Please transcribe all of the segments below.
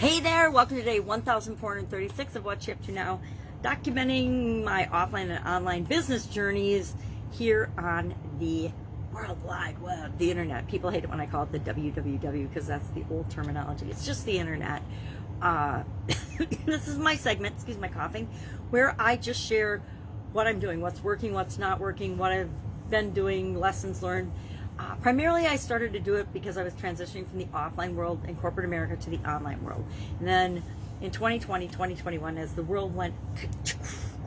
Hey there, welcome to day 1436 of What's Up to Now, documenting my offline and online business journeys here on the World Wide Web, the internet. People hate it when I call it the WWW because that's the old terminology. It's just the internet. This is my segment, excuse my coughing, where I just share what I'm doing, what's working, what's not working, what I've been doing, lessons learned. Primarily, I started to do it because I was transitioning from the offline world in corporate America to the online world. And then in 2020, 2021, as the world went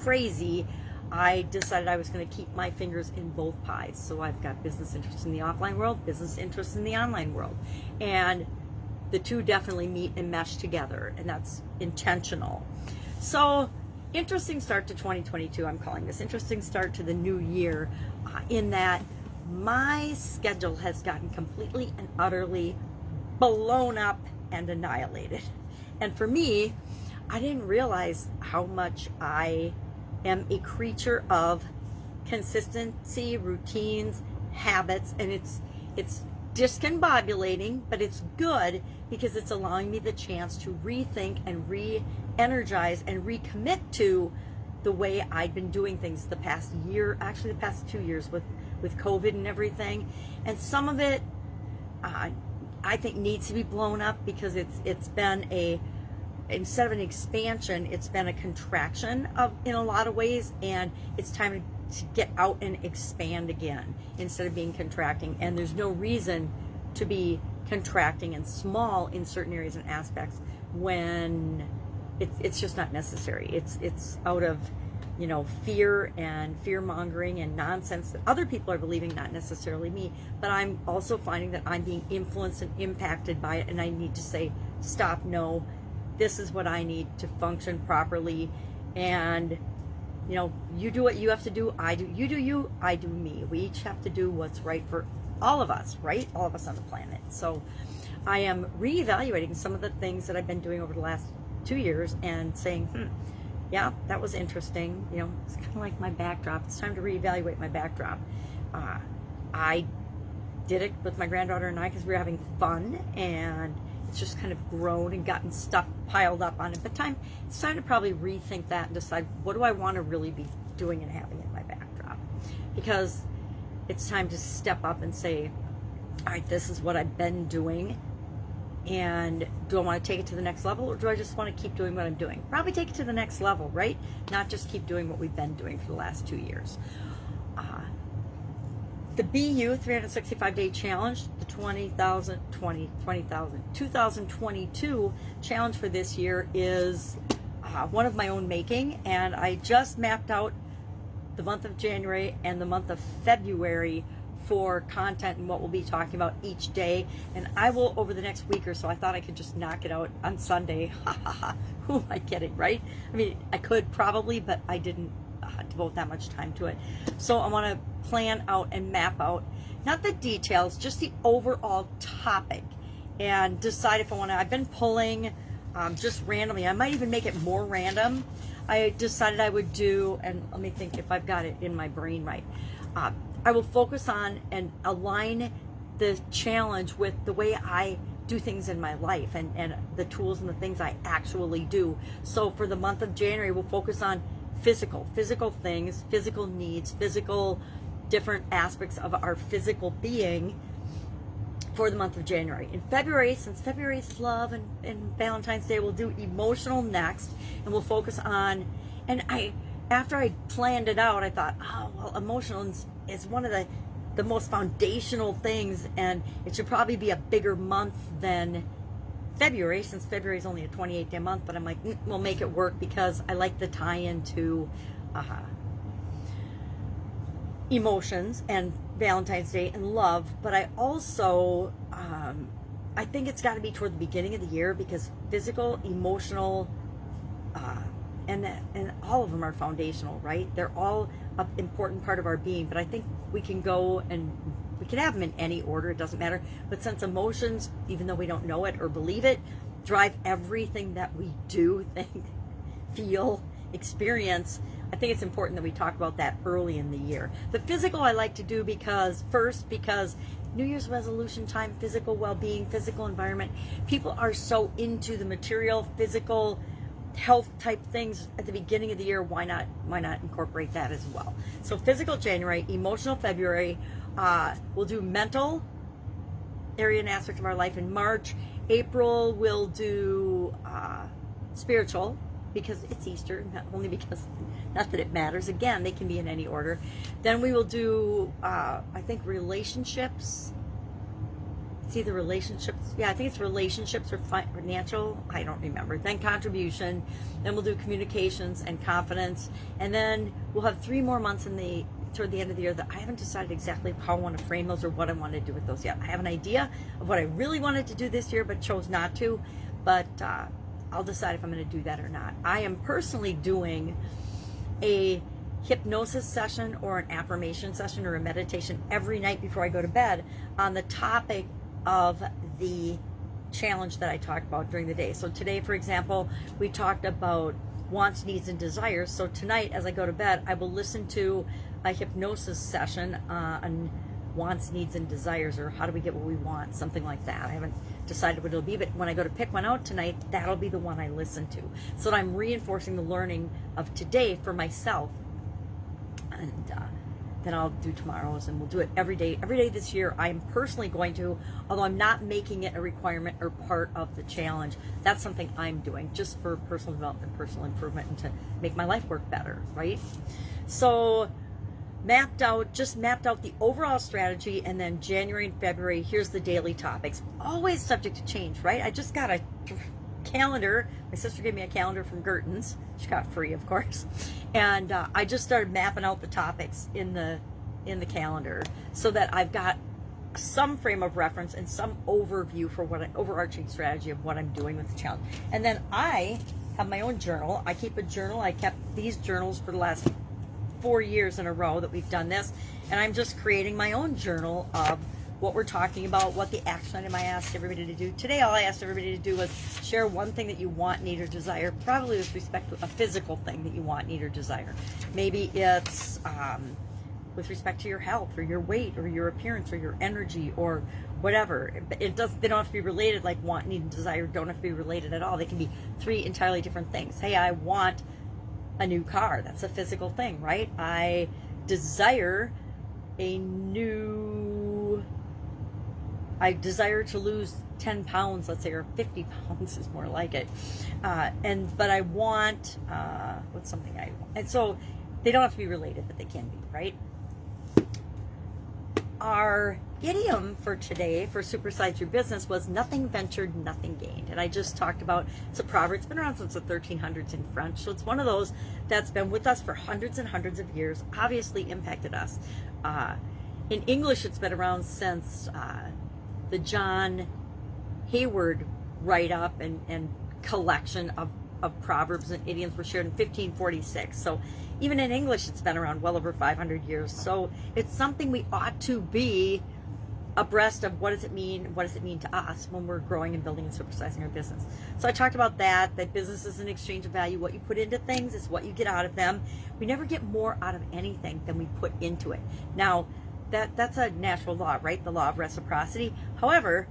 crazy, I decided I was going to keep my fingers in both pies. So I've got business interests in the offline world, business interests in the online world. And the two definitely meet and mesh together, and that's intentional. So interesting start to 2022, I'm calling this. Interesting start to the new year in that my schedule has gotten completely and utterly blown up and annihilated. And for me, I didn't realize how much I am a creature of consistency, routines, habits, and it's discombobulating, but it's good because it's allowing me the chance to rethink and re-energize and recommit to the way I'd been doing things the past year, actually the past 2 years with COVID and everything. And some of it I think needs to be blown up because it's been instead of an expansion, it's been a contraction in a lot of ways, and it's time to get out and expand again instead of being contracting. And there's no reason to be contracting and small in certain areas and aspects when it's just not necessary. It's out of fear and fear-mongering and nonsense that other people are believing, not necessarily me. But I'm also finding that I'm being influenced and impacted by it, and I need to say, stop, no, this is what I need to function properly. And, you do what you have to do, I do, you do you, I do me. We each have to do what's right for all of us, right? All of us on the planet. So I am reevaluating some of the things that I've been doing over the last 2 years and saying, yeah, that was interesting. It's kind of like my backdrop. It's time to reevaluate my backdrop. I did it with my granddaughter and I because we were having fun, and it's just kind of grown and gotten stuff piled up on it. But it's time to probably rethink that and decide, what do I want to really be doing and having in my backdrop? Because it's time to step up and say, all right, this is what I've been doing. And do I want to take it to the next level, or do I just want to keep doing what I'm doing? Probably take it to the next level, right? Not just keep doing what we've been doing for the last 2 years. The BU 365-day challenge, the 2022 challenge for this year is one of my own making, and I just mapped out the month of January and the month of February for content and what we'll be talking about each day. And I will, over the next week or so, I thought I could just knock it out on Sunday. Who am I kidding, right? I mean, I could probably, but I didn't devote that much time to it. So I want to plan out and map out, not the details, just the overall topic, and decide if I want to. I've been pulling just randomly. I might even make it more random. I decided I would do, and let me think if I've got it in my brain right. I will focus on and align the challenge with the way I do things in my life and the tools and the things I actually do. So for the month of January, we'll focus on physical things, physical needs, physical different aspects of our physical being for the month of January. In February, since February is love and Valentine's Day, we'll do emotional next, and we'll focus on, after I planned it out, I thought, oh, well, emotional is one of the most foundational things, and it should probably be a bigger month than February, since February is only a 28-day month. But I'm like, we'll make it work because I like the tie-in to emotions and Valentine's Day and love. But I also, I think it's got to be toward the beginning of the year, because physical, emotional, and all of them are foundational, right? They're all an important part of our being, but I think we can go and we can have them in any order, it doesn't matter. But since emotions, even though we don't know it or believe it, drive everything that we do, think, feel, experience, I think it's important that we talk about that early in the year. The physical I like to do because New Year's resolution time, physical well-being, physical environment. People are so into the material, physical, health type things at the beginning of the year. Why not incorporate that as well? So physical January, emotional February. We'll do mental area and aspect of our life in March. April we'll do spiritual, because it's Easter, not only because, not that it matters. Again, they can be in any order. Then we will do, I think, relationships. It's either relationships. Yeah, I think it's relationships or financial. I don't remember. Then contribution. Then we'll do communications and confidence. And then we'll have 3 more months toward the end of the year that I haven't decided exactly how I want to frame those or what I want to do with those yet. I have an idea of what I really wanted to do this year, but chose not to. But I'll decide if I'm going to do that or not. I am personally doing a hypnosis session or an affirmation session or a meditation every night before I go to bed on the topic of the challenge that I talked about during the day. So today, for example, we talked about wants, needs, and desires. So tonight, as I go to bed, I will listen to a hypnosis session on wants, needs, and desires, or how do we get what we want, something like that. I haven't decided what it'll be, but when I go to pick one out tonight, that'll be the one I listen to, so that I'm reinforcing the learning of today for myself. And then I'll do tomorrow's, and we'll do it every day this year. I am personally going to, although I'm not making it a requirement or part of the challenge, that's something I'm doing just for personal development, personal improvement, and to make my life work better, right? So mapped out the overall strategy, and then January and February, here's the daily topics. Always subject to change, right? I just got a calendar. My sister gave me a calendar from Gerton's. She got free, of course. And I just started mapping out the topics in the calendar, so that I've got some frame of reference and some overview for what overarching strategy of what I'm doing with the challenge. And then I have my own journal. I keep a journal. I kept these journals for the last 4 years in a row that we've done this, and I'm just creating my own journal of what we're talking about, what the action item I asked everybody to do. Today, all I asked everybody to do was share one thing that you want, need, or desire, probably with respect to a physical thing that you want, need, or desire. Maybe it's with respect to your health, or your weight, or your appearance, or your energy, or whatever. They don't have to be related, like want, need, and desire don't have to be related at all. They can be 3 entirely different things. Hey, I want a new car. That's a physical thing, right? I desire to lose 10 pounds, let's say, or 50 pounds is more like it. But I want, what's something I want? And so they don't have to be related, but they can be, right? Our idiom for today for Supersize Your Business was nothing ventured, nothing gained. And I just talked about, it's a proverb. It's been around since the 1300s in French. So it's one of those that's been with us for hundreds and hundreds of years, obviously impacted us. In English, it's been around since the John Hayward write-up and collection of proverbs and idioms were shared in 1546. So even in English, it's been around well over 500 years. So it's something we ought to be abreast of. What does it mean? What does it mean to us when we're growing and building and supersizing our business? So I talked about that business is an exchange of value. What you put into things is what you get out of them. We never get more out of anything than we put into it. Now, that's a natural law, right? The law of reciprocity. However,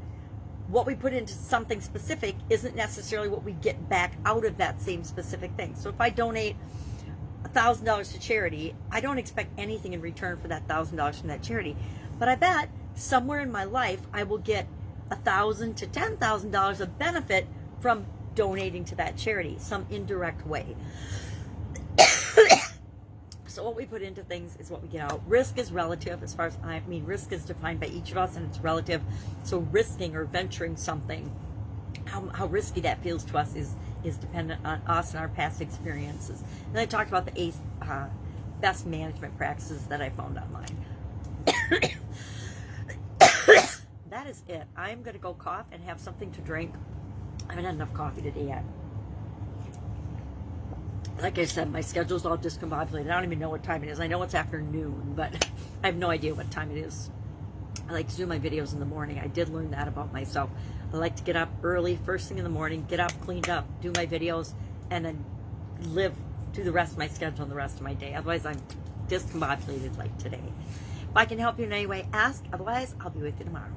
what we put into something specific isn't necessarily what we get back out of that same specific thing. So if I donate $1,000 to charity, I don't expect anything in return for that $1,000 from that charity. But I bet somewhere in my life I will get $1,000 to $10,000 of benefit from donating to that charity, some indirect way. So what we put into things is what we get out. Risk is relative, as far as risk is defined by each of us, and it's relative. So risking or venturing something, how risky that feels to us is dependent on us and our past experiences. And I talked about the best management practices that I found online. That is it. I'm going to go cough and have something to drink. I haven't had enough coffee today yet. Like I said, my schedule's all discombobulated. I don't even know what time it is. I know it's afternoon, but I have no idea what time it is. I like to do my videos in the morning. I did learn that about myself. I like to get up early, first thing in the morning, get up, cleaned up, do my videos, and then do the rest of my schedule and the rest of my day. Otherwise, I'm discombobulated like today. If I can help you in any way, ask. Otherwise, I'll be with you tomorrow.